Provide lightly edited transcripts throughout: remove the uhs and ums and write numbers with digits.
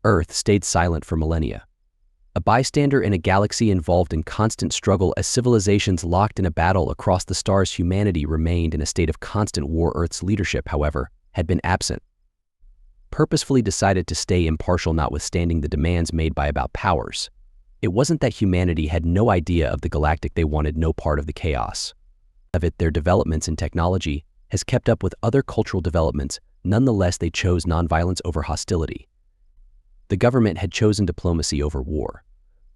Earth stayed silent for millennia. A bystander in a galaxy involved in constant struggle as civilizations locked in a battle across the stars, humanity remained in a state of constant war. Earth's leadership, however, had been absent. Purposefully decided to stay impartial notwithstanding the demands made by about powers. It wasn't that humanity had no idea of the galactic, they wanted no part of the chaos. Of it, their developments in technology has kept up with other cultural developments. Nonetheless, they chose nonviolence over hostility. The government had chosen diplomacy over war.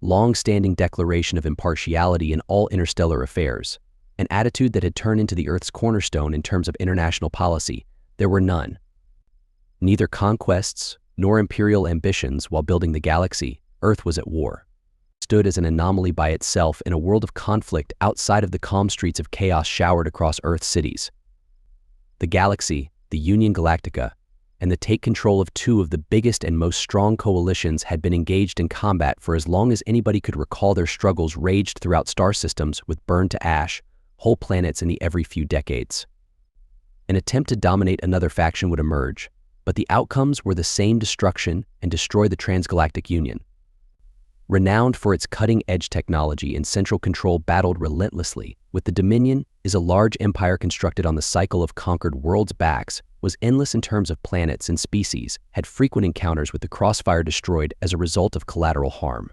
Long-standing declaration of impartiality in all interstellar affairs, an attitude that had turned into the Earth's cornerstone in terms of international policy. There were none. Neither conquests nor imperial ambitions while building the galaxy. Earth was at war. Stood as an anomaly by itself in a world of conflict outside of the calm streets of chaos showered across Earth's cities. The galaxy, the Union Galactica, and the take control of two of the biggest and most strong coalitions had been engaged in combat for as long as anybody could recall. Their struggles raged throughout star systems with burned to ash, whole planets in the every few decades. An attempt to dominate another faction would emerge, but the outcomes were the same: destruction and destroy the transgalactic union. Renowned for its cutting-edge technology and central control, battled relentlessly with the Dominion is a large empire constructed on the cycle of conquered worlds' backs, was endless in terms of planets and species, had frequent encounters with the Crossfire, destroyed as a result of collateral harm.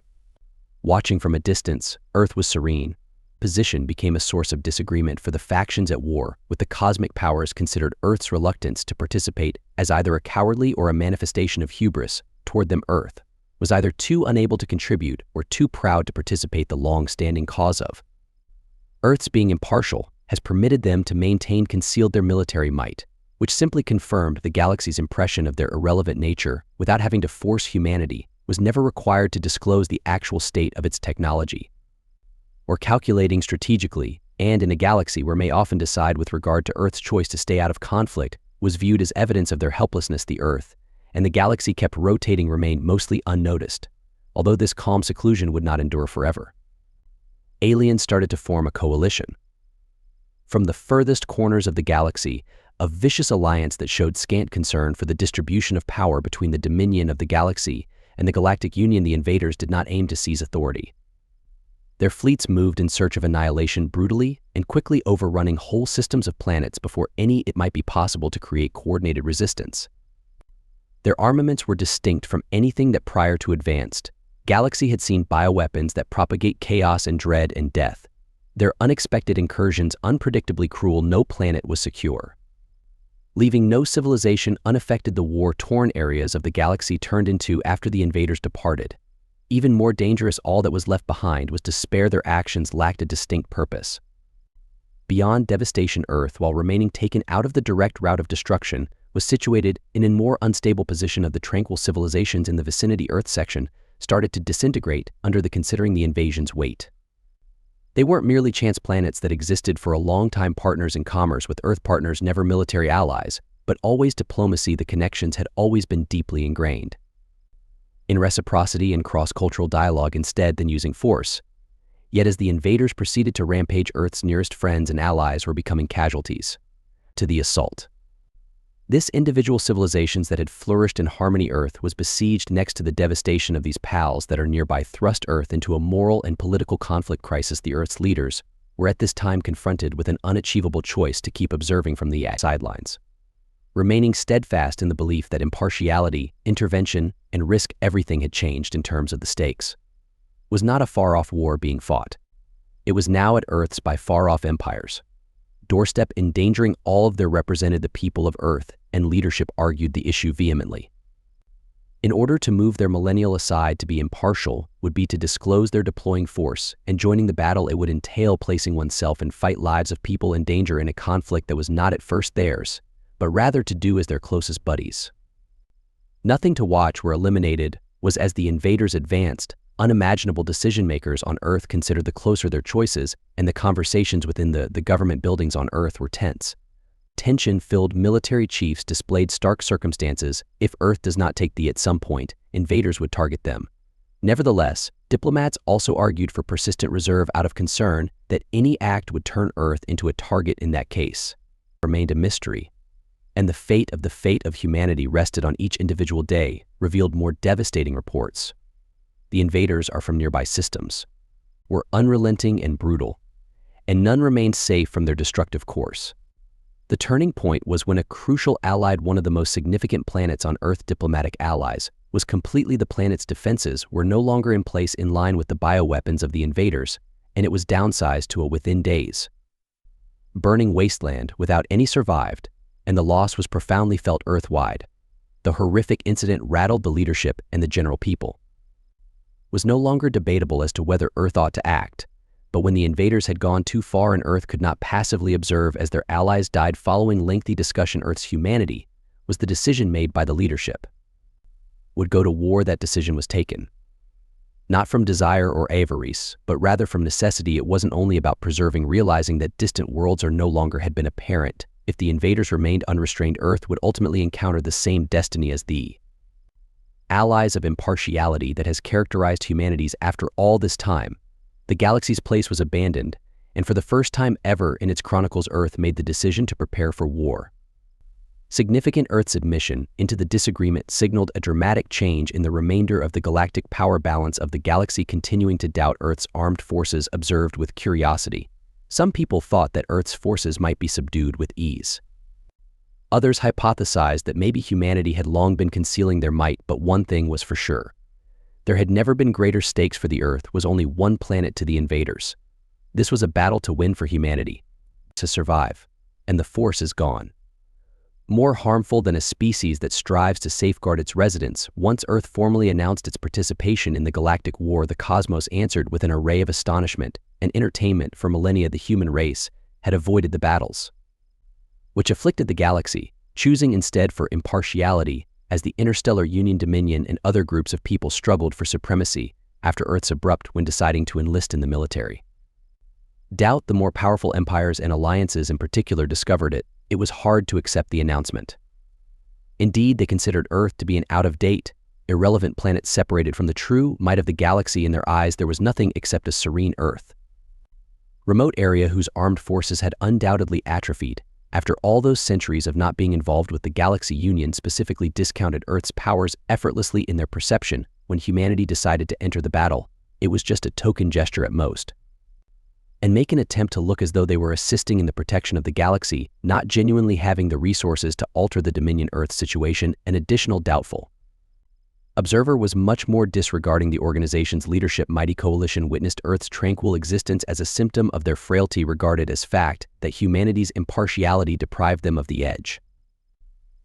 Watching from a distance, Earth was serene. Position became a source of disagreement for the factions at war, with the cosmic powers considered Earth's reluctance to participate as either a cowardly or a manifestation of hubris toward them. Earth was either too unable to contribute or too proud to participate the long-standing cause of. Earth's being impartial has permitted them to maintain concealed their military might, which simply confirmed the galaxy's impression of their irrelevant nature. Without having to force, humanity was never required to disclose the actual state of its technology. Or calculating strategically, and in a galaxy where may often decide with regard to Earth's choice to stay out of conflict, was viewed as evidence of their helplessness. The Earth and the galaxy kept rotating, remained mostly unnoticed, although this calm seclusion would not endure forever. Aliens started to form a coalition. From the furthest corners of the galaxy, a vicious alliance that showed scant concern for the distribution of power between the Dominion of the galaxy and the Galactic Union. The invaders did not aim to seize authority. Their fleets moved in search of annihilation, brutally and quickly overrunning whole systems of planets before it might be possible to create coordinated resistance. Their armaments were distinct from anything that prior to advanced galaxy had seen: bioweapons that propagate chaos and dread and death. Their unexpected incursions unpredictably cruel. No planet was secure, leaving no civilization unaffected. The war-torn areas of the galaxy turned into, after the invaders departed, even more dangerous. All that was left behind was despair. Their actions lacked a distinct purpose. Beyond devastation, Earth, while remaining taken out of the direct route of destruction, was situated in a more unstable position. Of the tranquil civilizations in the vicinity, Earth section started to disintegrate under the considering the invasion's weight. They weren't merely chance planets that existed for a long time, partners in commerce with Earth, partners never military allies, but always diplomacy. The connections had always been deeply ingrained in reciprocity and cross-cultural dialogue instead than using force. Yet as the invaders proceeded to rampage, Earth's nearest friends and allies were becoming casualties to the assault. This individual civilizations that had flourished in harmony, Earth was besieged. Next to the devastation of these pals that are nearby thrust Earth into a moral and political conflict crisis. The Earth's leaders were at this time confronted with an unachievable choice: to keep observing from the sidelines, remaining steadfast in the belief that impartiality, intervention, and risk everything had changed in terms of the stakes. Was not a far-off war being fought. It was now at Earth's by far-off empires doorstep, endangering all of their represented. The people of Earth and leadership argued the issue vehemently. In order to move their millennial aside, to be impartial would be to disclose their deploying force, and joining the battle it would entail placing oneself and fight lives of people in danger in a conflict that was not at first theirs, but rather to do as their closest buddies. Nothing to watch were eliminated was as the invaders advanced. Unimaginable decision-makers on Earth considered the closer their choices, and the conversations within the government buildings on Earth were tense. Tension-filled military chiefs displayed stark circumstances. If Earth does not take at some point, invaders would target them. Nevertheless, diplomats also argued for persistent reserve out of concern that any act would turn Earth into a target. In that case, remained a mystery, and the fate of humanity rested on each individual day. revealed more devastating reports. The invaders are from nearby systems, were unrelenting and brutal, and none remained safe from their destructive course. The turning point was when a crucial allied, one of the most significant planets on Earth diplomatic allies, was completely the planet's defenses were no longer in place in line with the bioweapons of the invaders, and it was downsized to a within days. Burning wasteland without any survived, and the loss was profoundly felt Earth-wide. The horrific incident rattled the leadership and the general people. It was no longer debatable as to whether Earth ought to act, but when the invaders had gone too far and Earth could not passively observe as their allies died following lengthy discussion, Earth's humanity was the decision made by the leadership. Would go to war, that decision was taken. Not from desire or avarice, but rather from necessity. It wasn't only about preserving, realizing that distant worlds are no longer had been apparent. If the invaders remained unrestrained, Earth would ultimately encounter the same destiny as the allies of impartiality that has characterized humanity's after all this time. The galaxy's place was abandoned, and for the first time ever in its chronicles, Earth made the decision to prepare for war. Significant Earth's admission into the disagreement signaled a dramatic change in the remainder of the galactic power balance of the galaxy, continuing to doubt Earth's armed forces observed with curiosity. Some people thought that Earth's forces might be subdued with ease. Others hypothesized that maybe humanity had long been concealing their might, but one thing was for sure. There had never been greater stakes for the Earth. Was only one planet to the invaders. This was a battle to win for humanity, to survive, and the force is gone. More harmful than a species that strives to safeguard its residents, once Earth formally announced its participation in the galactic war, the cosmos answered with an array of astonishment and entertainment. For millennia, the human race had avoided the battles which afflicted the galaxy, choosing instead for impartiality as the Interstellar Union, Dominion, and other groups of people struggled for supremacy after Earth's abrupt when deciding to enlist in the military. Doubt, the more powerful empires and alliances in particular, discovered it. It was hard to accept the announcement. Indeed, they considered Earth to be an out-of-date, irrelevant planet separated from the true might of the galaxy. In their eyes, there was nothing except a serene Earth. Remote area whose armed forces had undoubtedly atrophied after all those centuries of not being involved with the Galaxy Union, specifically discounted Earth's powers effortlessly in their perception. When humanity decided to enter the battle, it was just a token gesture at most, and make an attempt to look as though they were assisting in the protection of the galaxy, not genuinely having the resources to alter the Dominion Earth situation. An additional doubtful observer was much more disregarding the organization's leadership. Mighty coalition witnessed Earth's tranquil existence as a symptom of their frailty, regarded as fact that humanity's impartiality deprived them of the edge,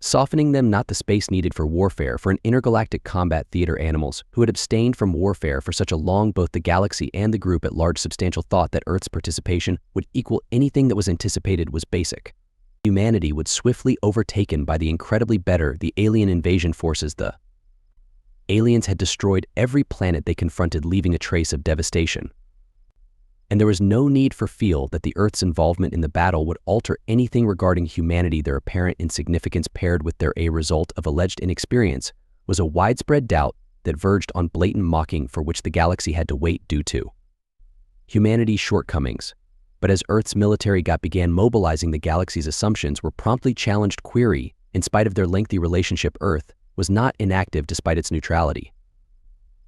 softening them, not the space needed for warfare. For an intergalactic combat theater, animals who had abstained from warfare for such a long, both the galaxy and the group at large, substantial thought that Earth's participation would equal anything that was anticipated was basic. Humanity would swiftly overtaken by the incredibly better, the alien invasion forces. The aliens had destroyed every planet they confronted, leaving a trace of devastation. And there was no need for feel that the Earth's involvement in the battle would alter anything regarding humanity. Their apparent insignificance, paired with their result of alleged inexperience, was a widespread doubt that verged on blatant mocking, for which the galaxy had to wait due to humanity's shortcomings. But as Earth's military began mobilizing, the galaxy's assumptions were promptly challenged. Query, in spite of their lengthy relationship, Earth was not inactive despite its neutrality.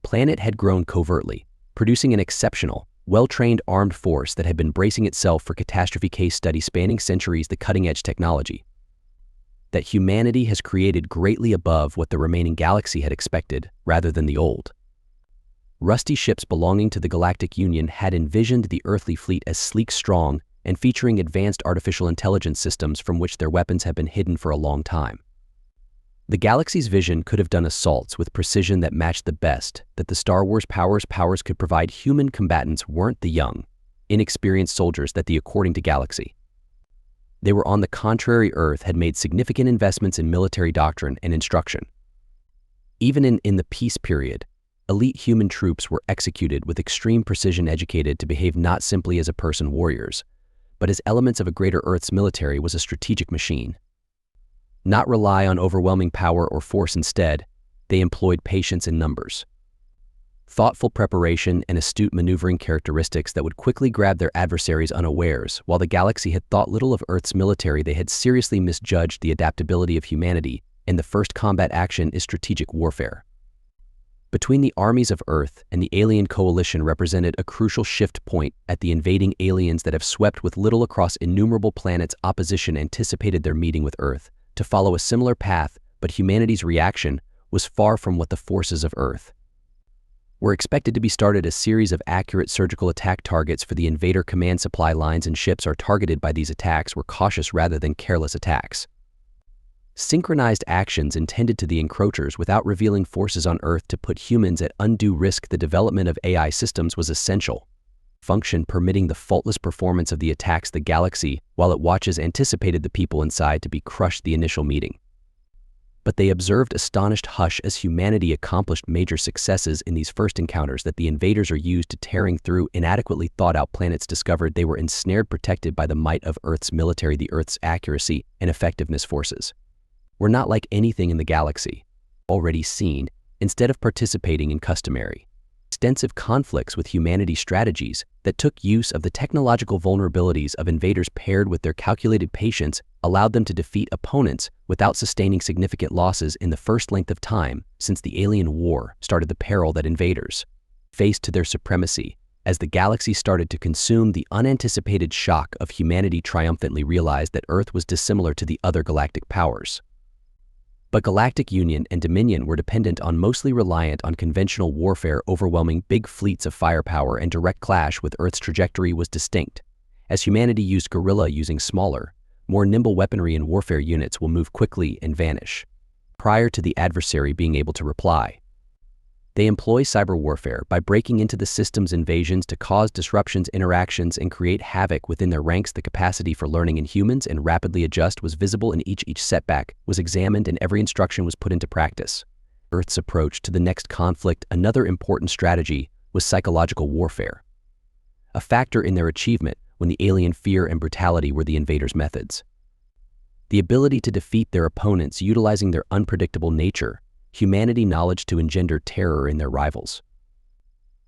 Planet had grown covertly, producing an exceptional, well-trained armed force that had been bracing itself for catastrophe. Case study spanning centuries, the cutting-edge technology that humanity has created greatly above what the remaining galaxy had expected, rather than the old, rusty ships belonging to the Galactic Union had envisioned the earthly fleet as sleek, strong, and featuring advanced artificial intelligence systems from which their weapons have been hidden for a long time. The galaxy's vision could have done assaults with precision that matched the best that the Star Wars powers could provide. Human combatants weren't the young, inexperienced soldiers that according to Galaxy. They were, on the contrary, Earth had made significant investments in military doctrine and instruction. Even in the peace period, elite human troops were executed with extreme precision, educated to behave not simply as person warriors, but as elements of a greater. Earth's military was a strategic machine. Not rely on overwhelming power or force. Instead, they employed patience in numbers, thoughtful preparation, and astute maneuvering, characteristics that would quickly grab their adversaries unawares. While the galaxy had thought little of Earth's military, they had seriously misjudged the adaptability of humanity and the first combat action is strategic warfare. Between the armies of Earth and the alien coalition represented a crucial shift point at the invading aliens that have swept with little across innumerable planets. Opposition anticipated their meeting with Earth to follow a similar path, but humanity's reaction was far from what the forces of Earth were expected to be. Started a series of accurate surgical attack targets for the invader command. Supply lines and ships are targeted by these attacks were cautious rather than careless attacks. Synchronized actions intended to the encroachers without revealing forces on Earth to put humans at undue risk. The development of AI systems was essential function permitting the faultless performance of the attacks. The galaxy, while it watches, anticipated the people inside to be crushed. The initial meeting, but they observed astonished hush as humanity accomplished major successes in these first encounters that the invaders are used to tearing through inadequately thought-out planets. Discovered they were ensnared, protected by the might of Earth's military. The Earth's accuracy and effectiveness forces were not like anything in the galaxy already seen. Instead of participating in customary extensive conflicts with humanity, strategies that took use of the technological vulnerabilities of invaders paired with their calculated patience allowed them to defeat opponents without sustaining significant losses in the first length of time since the alien war started. The peril that invaders faced to their supremacy as the galaxy started to consume. The unanticipated shock of humanity triumphantly realized that Earth was dissimilar to the other galactic powers. But galactic union and dominion were dependent on, mostly reliant on conventional warfare. Overwhelming big fleets of firepower and direct clash with Earth's trajectory was distinct, as humanity used guerrilla, using smaller, more nimble weaponry, and warfare units will move quickly and vanish prior to the adversary being able to reply. They employ cyber warfare by breaking into the system's invasions to cause disruptions, interactions, and create havoc within their ranks. The capacity for learning in humans and rapidly adjust was visible in each setback was examined and every instruction was put into practice. Earth's approach to the next conflict. Another important strategy was psychological warfare, a factor in their achievement when the alien fear and brutality were the invaders' methods. The ability to defeat their opponents utilizing their unpredictable nature, humanity knowledge to engender terror in their rivals.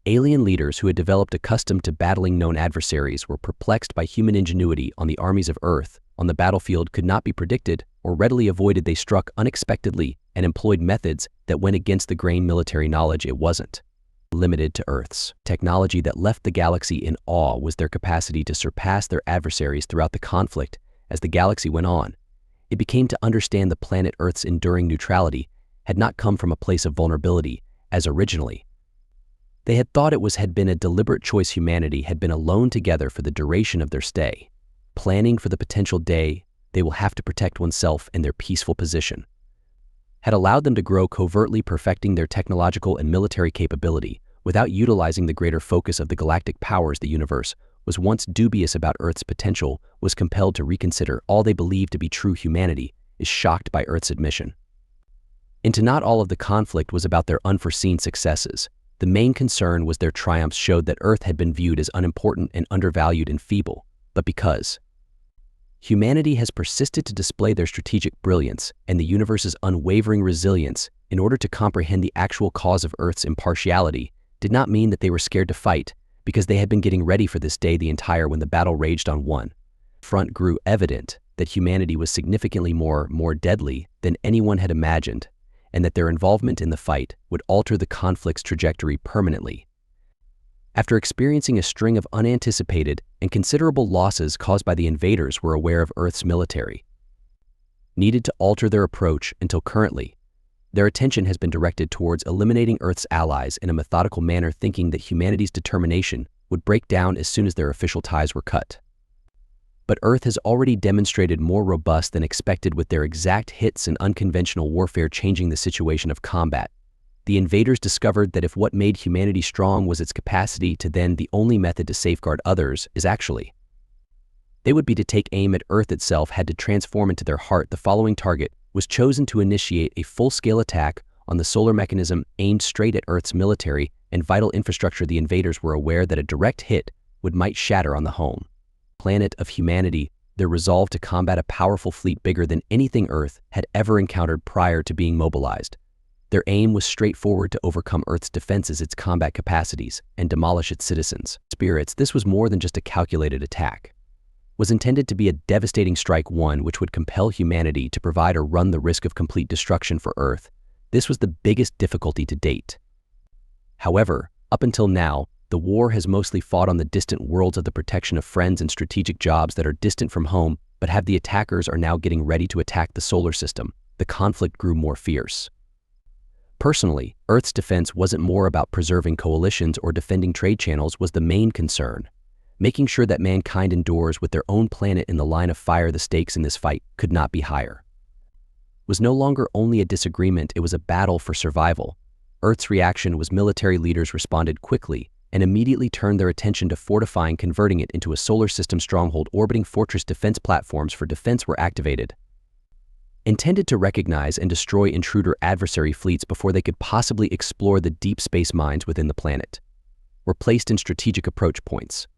Alien leaders who had developed accustomed to battling known adversaries were perplexed by human ingenuity on the armies of Earth. On the battlefield could not be predicted or readily avoided. They struck unexpectedly and employed methods that went against the grain. Military knowledge, it wasn't limited to Earth's technology that left the galaxy in awe, was their capacity to surpass their adversaries throughout the conflict. As the galaxy went on, it became to understand the planet Earth's enduring neutrality had not come from a place of vulnerability, as originally they had thought. Had been a deliberate choice. Humanity had been alone together for the duration of their stay, planning for the potential day they will have to protect oneself and their peaceful position, had allowed them to grow covertly, perfecting their technological and military capability without utilizing the greater focus of the galactic powers. The universe was once dubious about Earth's potential, was compelled to reconsider all they believed to be true. Humanity is shocked by Earth's admission into not all of the conflict was about their unforeseen successes. The main concern was their triumphs showed that Earth had been viewed as unimportant and undervalued and feeble, but because humanity has persisted to display their strategic brilliance and the universe's unwavering resilience in order to comprehend the actual cause of Earth's impartiality, did not mean that they were scared to fight, because they had been getting ready for this day. The entire when the battle raged on one front grew evident that humanity was significantly more deadly than anyone had imagined, and that their involvement in the fight would alter the conflict's trajectory permanently. After experiencing a string of unanticipated and considerable losses caused by the invaders, were aware of Earth's military needed to alter their approach. Until currently, their attention has been directed towards eliminating Earth's allies in a methodical manner, thinking that humanity's determination would break down as soon as their official ties were cut. But Earth has already demonstrated more robust than expected with their exact hits and unconventional warfare, changing the situation of combat. The invaders discovered that if what made humanity strong was its capacity to, then the only method to safeguard others is actually they would be to take aim at Earth itself, had to transform into their heart. The following target was chosen to initiate a full-scale attack on the solar mechanism aimed straight at Earth's military and vital infrastructure. The invaders were aware that a direct hit might shatter on the home planet of humanity their resolve to combat a powerful fleet bigger than anything Earth had ever encountered prior to being mobilized. Their aim was straightforward: to overcome Earth's defenses, its combat capacities, and demolish its citizens' spirits. This was more than just a calculated attack. was intended to be a devastating strike, one which would compel humanity to provide or run the risk of complete destruction for Earth. This was the biggest difficulty to date. However, up until now, the war has mostly fought on the distant worlds of the protection of friends and strategic jobs that are distant from home, but the attackers are now getting ready to attack the solar system. The conflict grew more fierce. Personally, Earth's defense wasn't more about preserving coalitions or defending trade channels was the main concern. Making sure that mankind endures with their own planet in the line of fire. The stakes in this fight could not be higher. It was no longer only a disagreement, it was a battle for survival. Earth's reaction was military leaders responded quickly and immediately turned their attention to fortifying, converting it into a solar system stronghold. Orbiting fortress defense platforms for defense were activated, intended to recognize and destroy intruder adversary fleets before they could possibly explore the deep space mines within the planet. Were placed in strategic approach points,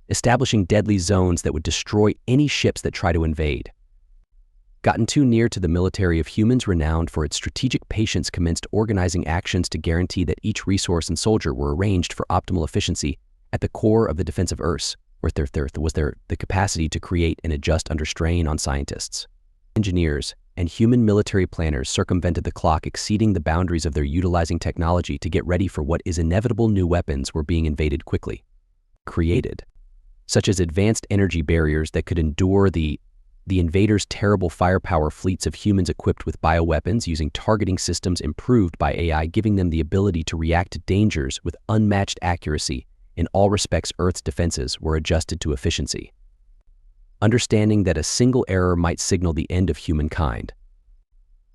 establishing deadly zones that would destroy any ships that try to invade. Gotten too near to the military of humans renowned for its strategic patience commenced organizing actions to guarantee that each resource and soldier were arranged for optimal efficiency. At the core of the defense of Earth was the capacity to create and adjust under strain. On scientists, engineers, and human military planners circumvented the clock, exceeding the boundaries of their utilizing technology to get ready for what is inevitable. New weapons were being invaded quickly, created, such as advanced energy barriers that could endure the invaders' terrible firepower. Fleets of humans equipped with bioweapons using targeting systems improved by AI, giving them the ability to react to dangers with unmatched accuracy. In all respects, Earth's defenses were adjusted to efficiency, understanding that a single error might signal the end of humankind.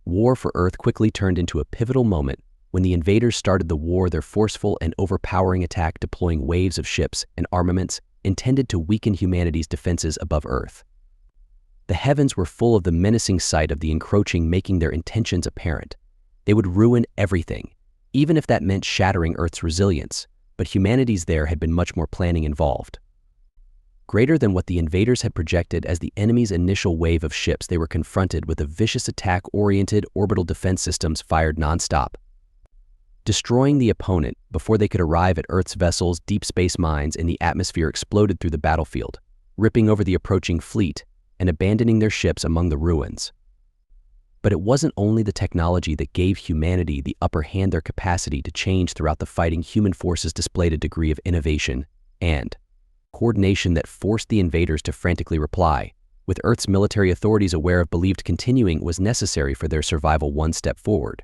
War for Earth quickly turned into a pivotal moment when the invaders started the war, their forceful and overpowering attack deploying waves of ships and armaments intended to weaken humanity's defenses above Earth. The heavens were full of the menacing sight of the encroaching, making their intentions apparent. They would ruin everything, even if that meant shattering Earth's resilience, but humanity's there had been much more planning involved. Greater than what the invaders had projected. As the enemy's initial wave of ships, they were confronted with a vicious attack-oriented orbital defense systems fired nonstop, destroying the opponent before they could arrive at Earth's vessels. Deep space mines in the atmosphere exploded through the battlefield, ripping over the approaching fleet and abandoning their ships among the ruins. But it wasn't only the technology that gave humanity the upper hand. Their capacity to change throughout the fighting. Human forces displayed a degree of innovation and coordination that forced the invaders to frantically reply, with Earth's military authorities aware of believed continuing was necessary for their survival. One step forward.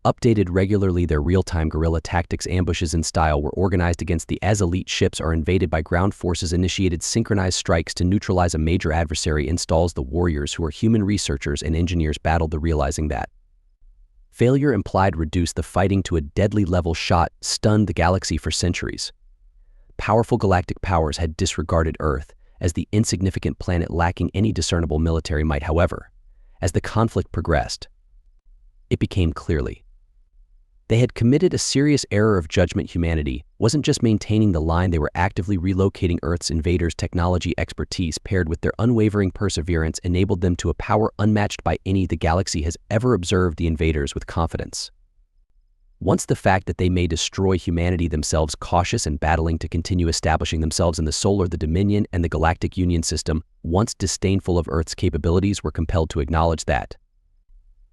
Updated regularly, their real-time guerrilla tactics, ambushes in style were organized against the as elite ships are invaded by ground forces. Initiated synchronized strikes to neutralize a major adversary. Installs the warriors who are human researchers and engineers battled the realizing that failure implied reduced the fighting to a deadly level. Shot stunned the galaxy for centuries. Powerful galactic powers had disregarded Earth as the insignificant planet lacking any discernible military might. However, as the conflict progressed, it became clearly they had committed a serious error of judgment. Humanity wasn't just maintaining the line, they were actively relocating. Earth's invaders' technology expertise paired with their unwavering perseverance enabled them to a power unmatched by any the galaxy has ever observed. The invaders with confidence. Once the fact that they may destroy humanity themselves, cautious and battling to continue establishing themselves in the solar, the Dominion, and the Galactic Union system, once disdainful of Earth's capabilities, were compelled to acknowledge that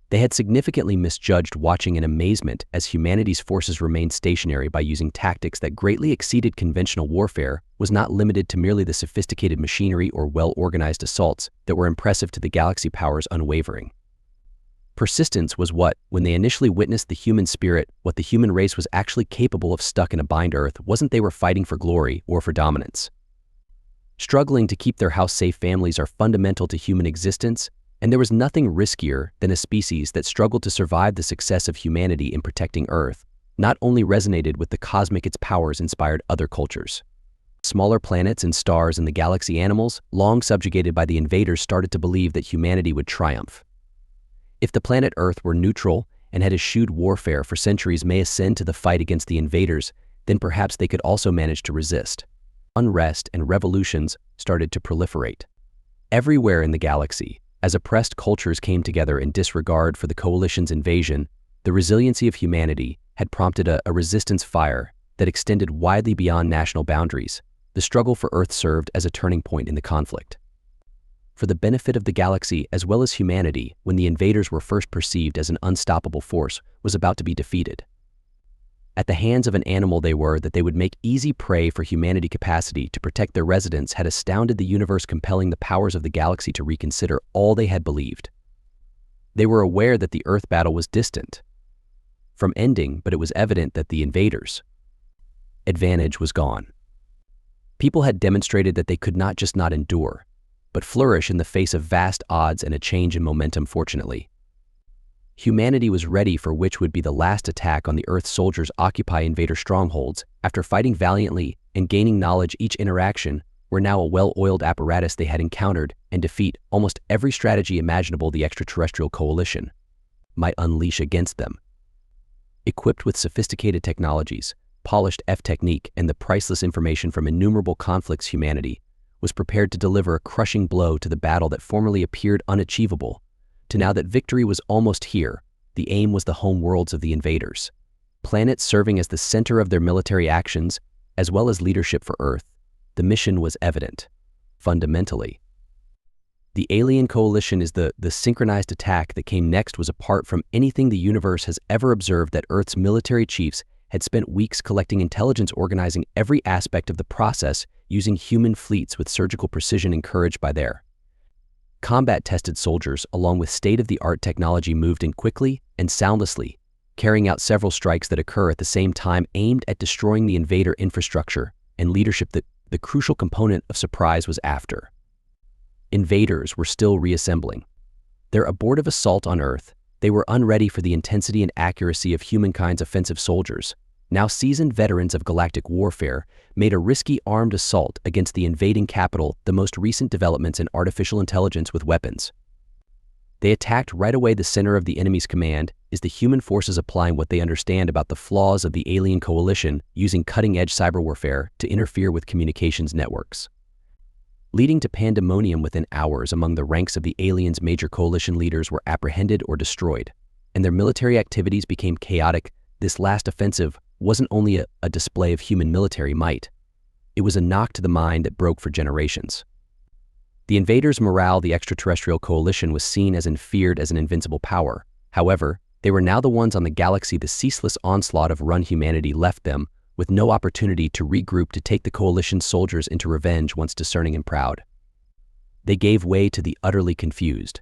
they had significantly misjudged, watching in amazement as humanity's forces remained stationary by using tactics that greatly exceeded conventional warfare. Was not limited to merely the sophisticated machinery or well-organized assaults that were impressive to the galaxy powers. Unwavering persistence was what, when they initially witnessed the human spirit, what the human race was actually capable of. Stuck in a bind, Earth wasn't they were fighting for glory or for dominance. Struggling to keep their house safe. Families are fundamental to human existence, and there was nothing riskier than a species that struggled to survive. The success of humanity in protecting Earth not only resonated with the cosmic, its powers inspired other cultures. Smaller planets and stars in the galaxy, animals, long subjugated by the invaders, started to believe that humanity would triumph. If the planet Earth were neutral and had eschewed warfare for centuries, may ascend to the fight against the invaders, then perhaps they could also manage to resist. Unrest and revolutions started to proliferate everywhere in the galaxy. As oppressed cultures came together in disregard for the coalition's invasion, the resiliency of humanity had prompted a resistance fire that extended widely beyond national boundaries. the struggle for Earth served as a turning point in the conflict. For the benefit of the galaxy as well as humanity, when the invaders were first perceived as an unstoppable force, was about to be defeated. At the hands of an animal they would make easy prey for humanity. Capacity to protect their residents had astounded the universe, compelling the powers of the galaxy to reconsider all they had believed. They were aware that the Earth battle was distant from ending, but it was evident that the invaders' advantage was gone. People had demonstrated that they could not just not endure, but flourish in the face of vast odds and a change in momentum. Fortunately, humanity was ready for which would be the last attack on the Earth's soldiers occupy invader strongholds. After fighting valiantly and gaining knowledge, each interaction were now a well-oiled apparatus. They had encountered and defeat almost every strategy imaginable the extraterrestrial coalition might unleash against them. Equipped with sophisticated technologies, polished technique, and the priceless information from innumerable conflicts, humanity was prepared to deliver a crushing blow to the battle that formerly appeared unachievable. To now that victory was almost here, the aim was the home worlds of the invaders, planets serving as the center of their military actions, as well as leadership for Earth. The mission was evident. Fundamentally, the alien coalition is the synchronized attack that came next was apart from anything the universe has ever observed. That Earth's military chiefs had spent weeks collecting intelligence, organizing every aspect of the process, using human fleets with surgical precision, encouraged by their combat-tested soldiers, along with state-of-the-art technology, moved in quickly and soundlessly, carrying out several strikes that occur at the same time, aimed at destroying the invader infrastructure and leadership. That the crucial component of surprise was after invaders were still reassembling their abortive assault on Earth. They were unready for the intensity and accuracy of humankind's offensive. Soldiers, now seasoned veterans of galactic warfare, made a risky armed assault against the invading capital. The most recent developments in artificial intelligence with weapons, they attacked right away. The center of the enemy's command is the human forces applying what they understand about the flaws of the alien coalition, using cutting-edge cyber warfare to interfere with communications networks, leading to pandemonium within hours among the ranks of the aliens. Major coalition leaders were apprehended or destroyed, and their military activities became chaotic. This last offensive wasn't only a display of human military might, it was a knock to the mind that broke for generations. The invaders' morale, the extraterrestrial coalition, was seen as and feared as an invincible power. However, they were now the ones on the galaxy. The ceaseless onslaught of run humanity left them with no opportunity to regroup, to take the coalition soldiers into revenge. Once discerning and proud, they gave way to the utterly confused.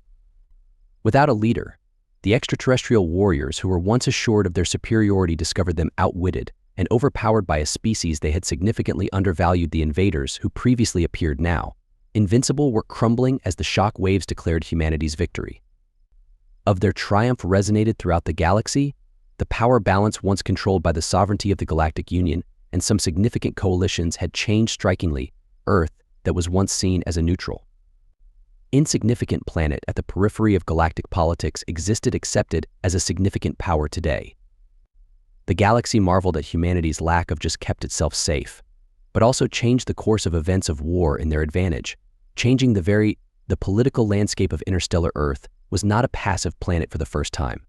Without a leader, the extraterrestrial warriors, who were once assured of their superiority, discovered them outwitted and overpowered by a species they had significantly undervalued. The invaders, who previously appeared now invincible, were crumbling as the shock waves declared humanity's victory. Of their triumph resonated throughout the galaxy, the power balance once controlled by the sovereignty of the Galactic Union and some significant coalitions had changed strikingly. Earth, that was once seen as a neutral, insignificant planet at the periphery of galactic politics, existed accepted as a significant power today. The galaxy marveled at humanity's lack of just kept itself safe, but also changed the course of events of war in their advantage, changing the political landscape of interstellar. Earth was not a passive planet for the first time,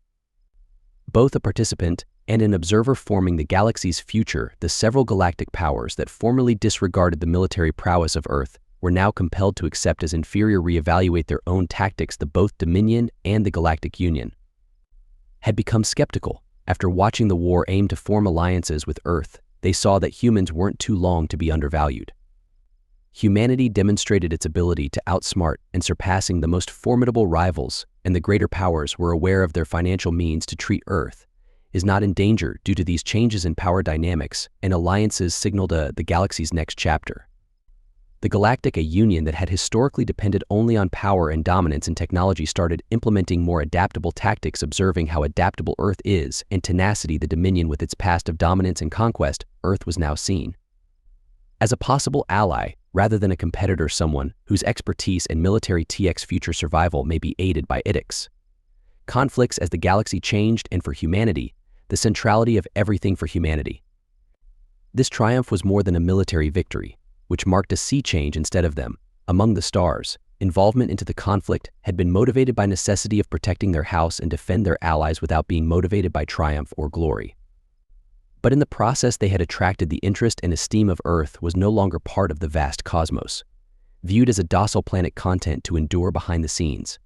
both a participant and an observer forming the galaxy's future. The several galactic powers that formerly disregarded the military prowess of Earth were now compelled to accept as inferior, reevaluate their own tactics. The both Dominion and the Galactic Union had become skeptical. After watching the war aim to form alliances with Earth, they saw that humans weren't too long to be undervalued. Humanity demonstrated its ability to outsmart and surpassing the most formidable rivals, and the greater powers were aware of their financial means to treat Earth is not in danger. Due to these changes in power dynamics, and alliances signaled the galaxy's next chapter. The Galactic Union, that had historically depended only on power and dominance in technology, started implementing more adaptable tactics. Observing how adaptable Earth is and tenacity, the Dominion, with its past of dominance and conquest, Earth was now seen as a possible ally rather than a competitor, someone whose expertise and military future survival may be aided by its conflicts. As the galaxy changed, and for humanity, the centrality of everything for humanity. This triumph was more than a military victory, which marked a sea change instead of them. Among the stars, involvement into the conflict had been motivated by necessity of protecting their house and defend their allies without being motivated by triumph or glory. But in the process they had attracted the interest and esteem of Earth was no longer part of the vast cosmos, viewed as a docile planet content to endure behind the scenes.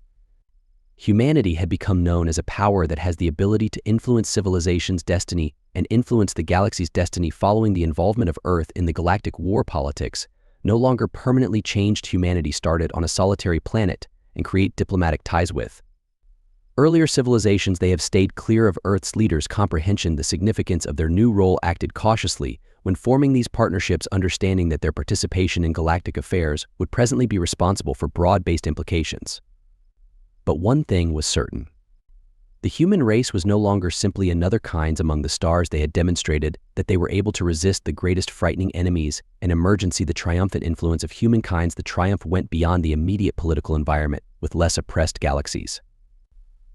Humanity had become known as a power that has the ability to influence civilization's destiny and influence the galaxy's destiny. Following the involvement of Earth in the galactic war politics, no longer permanently changed humanity started on a solitary planet and create diplomatic ties with. Earlier civilizations they have stayed clear of Earth's leaders' comprehension the significance of their new role acted cautiously when forming these partnerships, understanding that their participation in galactic affairs would presently be responsible for broad-based implications. But one thing was certain. The human race was no longer simply another kind among the stars. They had demonstrated that they were able to resist the greatest frightening enemies and emergency. The triumphant influence of humankind's the triumph went beyond the immediate political environment with less oppressed galaxies.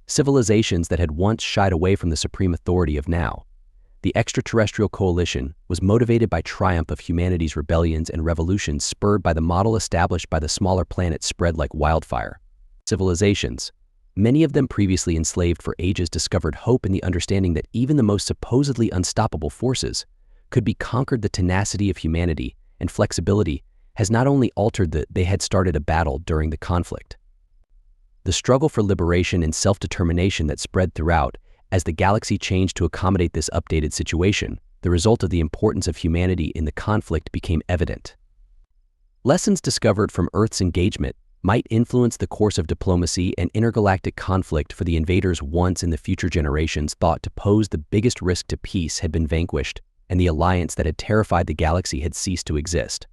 Civilizations that had once shied away from the supreme authority of now, the extraterrestrial coalition, was motivated by triumph of humanity's rebellions and revolutions spurred by the model established by the smaller planets spread like wildfire. Civilizations, many of them previously enslaved for ages, discovered hope in the understanding that even the most supposedly unstoppable forces could be conquered. The tenacity of humanity and flexibility has not only altered that they had started a battle during the conflict. The struggle for liberation and self-determination that spread throughout as the galaxy changed to accommodate this updated situation, the result of the importance of humanity in the conflict became evident. Lessons discovered from Earth's engagement might influence the course of diplomacy and intergalactic conflict, for the invaders once in the future generations thought to pose the biggest risk to peace had been vanquished, and the alliance that had terrified the galaxy had ceased to exist.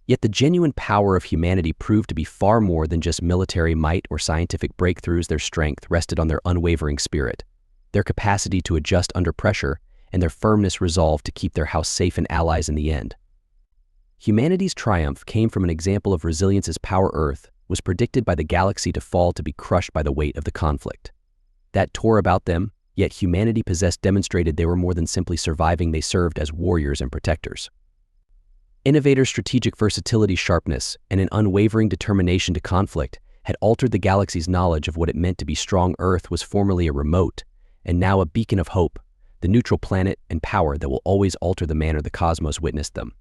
Yet the genuine power of humanity proved to be far more than just military might or scientific breakthroughs. Their strength rested on their unwavering spirit, their capacity to adjust under pressure, and their firmness resolved to keep their house safe and allies in the end. Humanity's triumph came from an example of resilience as power. Earth was predicted by the galaxy to fall, to be crushed by the weight of the conflict that tore about them, yet humanity possessed demonstrated they were more than simply surviving. They served as warriors and protectors. Innovators' strategic versatility, sharpness, and an unwavering determination to conflict had altered the galaxy's knowledge of what it meant to be strong. Earth was formerly a remote, and now a beacon of hope, the neutral planet and power that will always alter the manner the cosmos witnessed them.